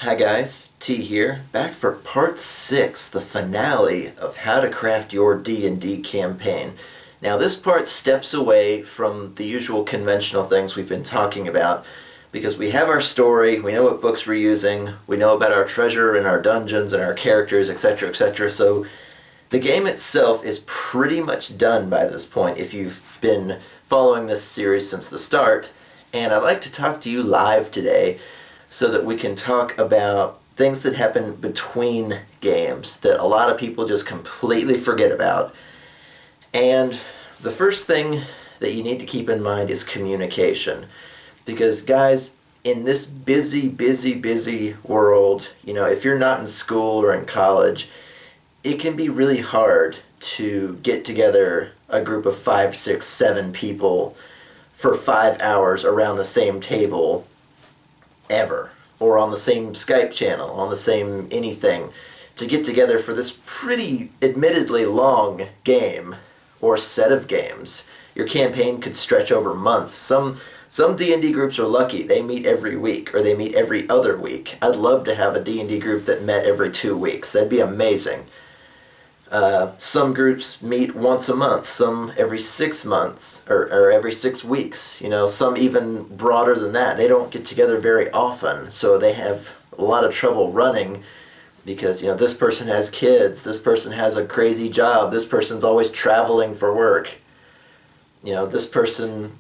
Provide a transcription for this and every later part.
Hi guys, T here, back for part 6, the finale of how to craft your D&D campaign. Now this part steps away from the usual conventional things we've been talking about, because we have our story, we know what books we're using, we know about our treasure and our dungeons and our characters, etc., etc., so the game itself is pretty much done by this point if you've been following this series since the start, and I'd like to talk to you live today so that we can talk about things that happen between games that a lot of people just completely forget about. And the first thing that you need to keep in mind is communication. Because guys, in this busy world, if you're not in school or in college, it can be really hard to get together a group of 5, 6, 7 people for 5 hours around the same table ever, or on the same Skype channel, on the same anything, to get together for this pretty admittedly long game or set of games. Your campaign could stretch over months. Some D&D groups are lucky. They meet every week, or they meet every other week. I'd love to have a D&D group that met every 2 weeks. That'd be amazing. Some groups meet once a month, some every 6 months, or every 6 weeks, some even broader than that. They don't get together very often, so they have a lot of trouble running because, this person has kids, this person has a crazy job, this person's always traveling for work, this person,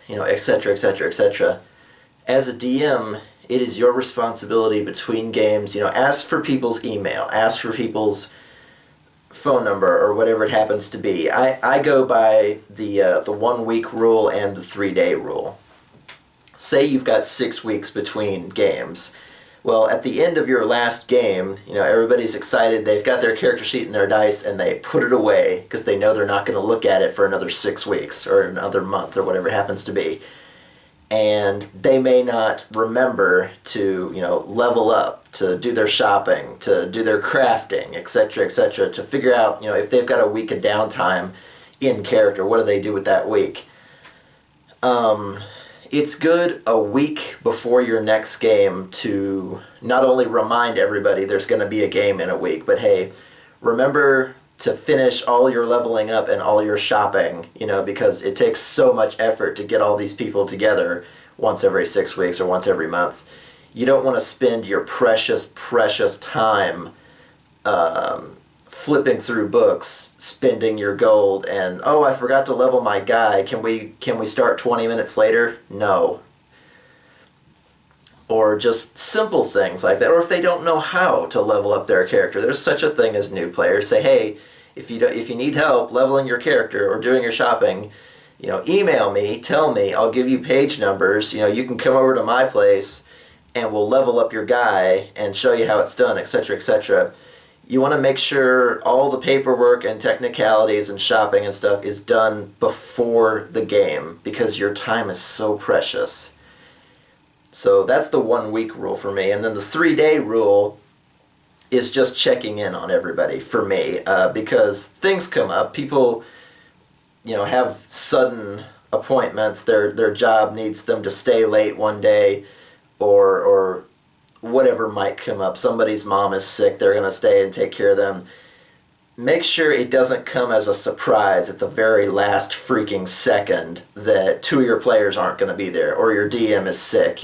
etc., etc., etc. As a DM, it is your responsibility between games, ask for people's email, ask for people's phone number or whatever it happens to be. I go by the 1 week rule and the 3-day rule. Say you've got 6 weeks between games. Well, at the end of your last game, everybody's excited, they've got their character sheet and their dice, and they put it away because they know they're not going to look at it for another 6 weeks or another month or whatever it happens to be. And they may not remember to, level up, to do their shopping, to do their crafting, etc., etc., to figure out, if they've got a week of downtime in character, what do they do with that week? It's good a week before your next game to not only remind everybody there's going to be a game in a week, but hey, remember to finish all your leveling up and all your shopping, because it takes so much effort to get all these people together once every 6 weeks or once every month. You don't want to spend your precious time flipping through books, spending your gold, and, oh, I forgot to level my guy. Can we start 20 minutes later? No. Or just simple things like that. Or if they don't know how to level up their character, there's such a thing as new players. Say, hey, if you need help leveling your character or doing your shopping, email me, tell me, I'll give you page numbers. You can come over to my place and we'll level up your guy and show you how it's done, etc., etc. You want to make sure all the paperwork and technicalities and shopping and stuff is done before the game because your time is so precious. So that's the 1 week rule for me. And then the 3-day rule is just checking in on everybody for me, because things come up. People, have sudden appointments. Their job needs them to stay late one day, or whatever might come up. Somebody's mom is sick. They're going to stay and take care of them. Make sure it doesn't come as a surprise at the very last freaking second that 2 of your players aren't going to be there, or your DM is sick.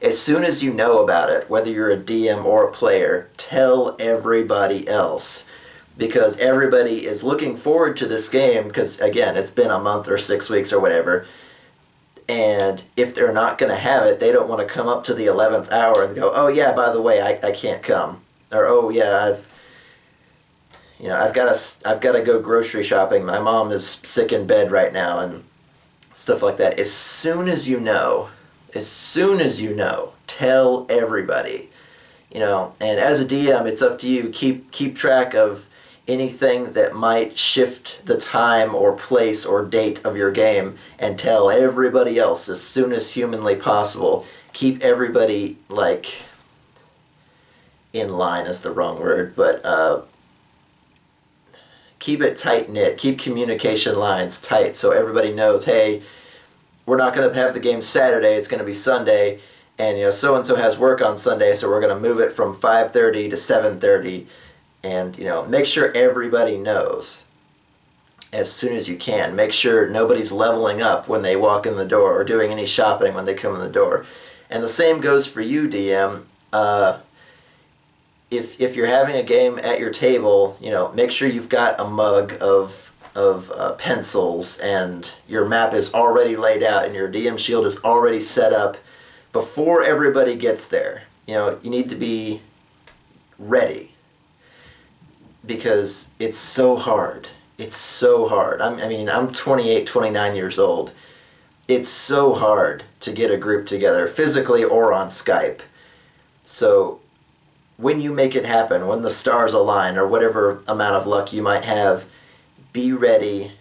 As soon as you know about it, whether you're a DM or a player, tell everybody else. Because everybody is looking forward to this game, because, again, it's been a month or 6 weeks or whatever. And if they're not going to have it, they don't want to come up to the 11th hour and go, oh, yeah, by the way, I can't come. Or, oh, yeah, I've got to go grocery shopping. My mom is sick in bed right now, and stuff like that. As soon as you know, tell everybody. And as a DM, it's up to you. Keep track of anything that might shift the time or place or date of your game, and tell everybody else as soon as humanly possible. Keep everybody, in line is the wrong word, but keep it tight-knit. Keep communication lines tight so everybody knows, hey, we're not going to have the game Saturday, it's going to be Sunday, and so and so has work on Sunday, so we're going to move it from 5:30 to 7:30, and make sure everybody knows as soon as you can. Make sure nobody's leveling up when they walk in the door or doing any shopping when they come in the door. And the same goes for you, DM. If you're having a game at your table, make sure you've got a mug of pencils, and your map is already laid out and your DM shield is already set up before everybody gets there. You need to be ready, because it's so hard. It's so hard. I'm 28, 29 years old. It's so hard to get a group together, physically or on Skype. So when you make it happen, when the stars align, or whatever amount of luck you might have, be ready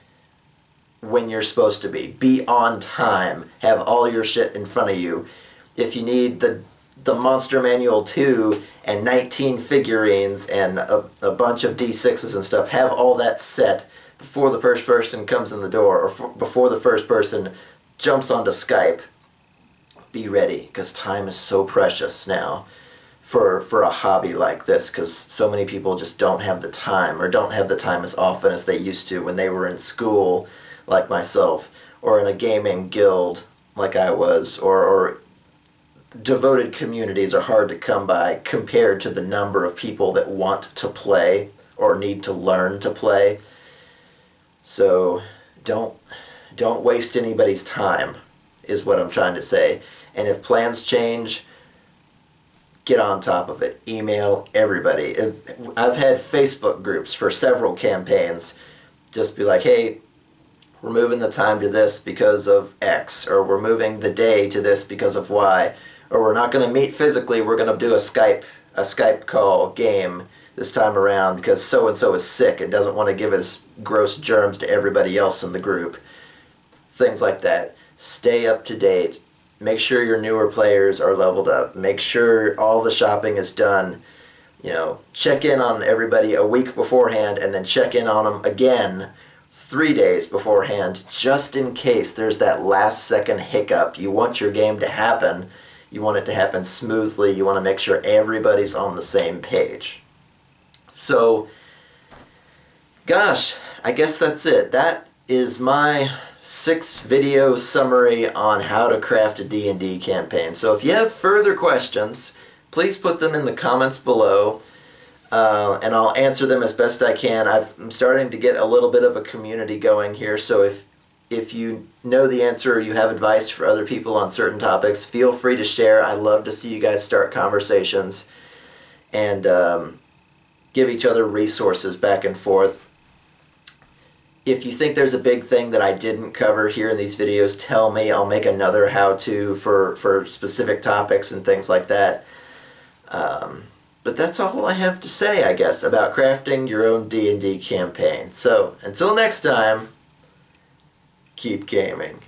when you're supposed to be. Be on time. Have all your shit in front of you. If you need the Monster Manual 2 and 19 figurines and a bunch of D6s and stuff, have all that set before the first person comes in the door, or before the first person jumps onto Skype. Be ready, because time is so precious now for a hobby like this, because so many people just don't have the time, or don't have the time as often as they used to when they were in school, like myself, or in a gaming guild like I was, or devoted communities are hard to come by compared to the number of people that want to play or need to learn to play. So don't waste anybody's time, is what I'm trying to say. And if plans change, get on top of it. Email everybody. I've had Facebook groups for several campaigns. Just be like, hey, we're moving the time to this because of X, or we're moving the day to this because of Y, or we're not going to meet physically, we're going to do a Skype call game this time around because so-and-so is sick and doesn't want to give his gross germs to everybody else in the group. Things like that. Stay up to date. Make sure your newer players are leveled up. Make sure all the shopping is done. Check in on everybody a week beforehand, and then check in on them again 3 days beforehand, just in case there's that last second hiccup. You want your game to happen. You want it to happen smoothly. You want to make sure everybody's on the same page. So, gosh, I guess that's it. That is my 6-video summary on how to craft a D&D campaign. So if you have further questions, please put them in the comments below, and I'll answer them as best I can. I'm starting to get a little bit of a community going here, so if you know the answer or you have advice for other people on certain topics, feel free to share. I love to see you guys start conversations and give each other resources back and forth. If you think there's a big thing that I didn't cover here in these videos, tell me. I'll make another how-to for specific topics and things like that. But that's all I have to say, I guess, about crafting your own D&D campaign. So, until next time, keep gaming.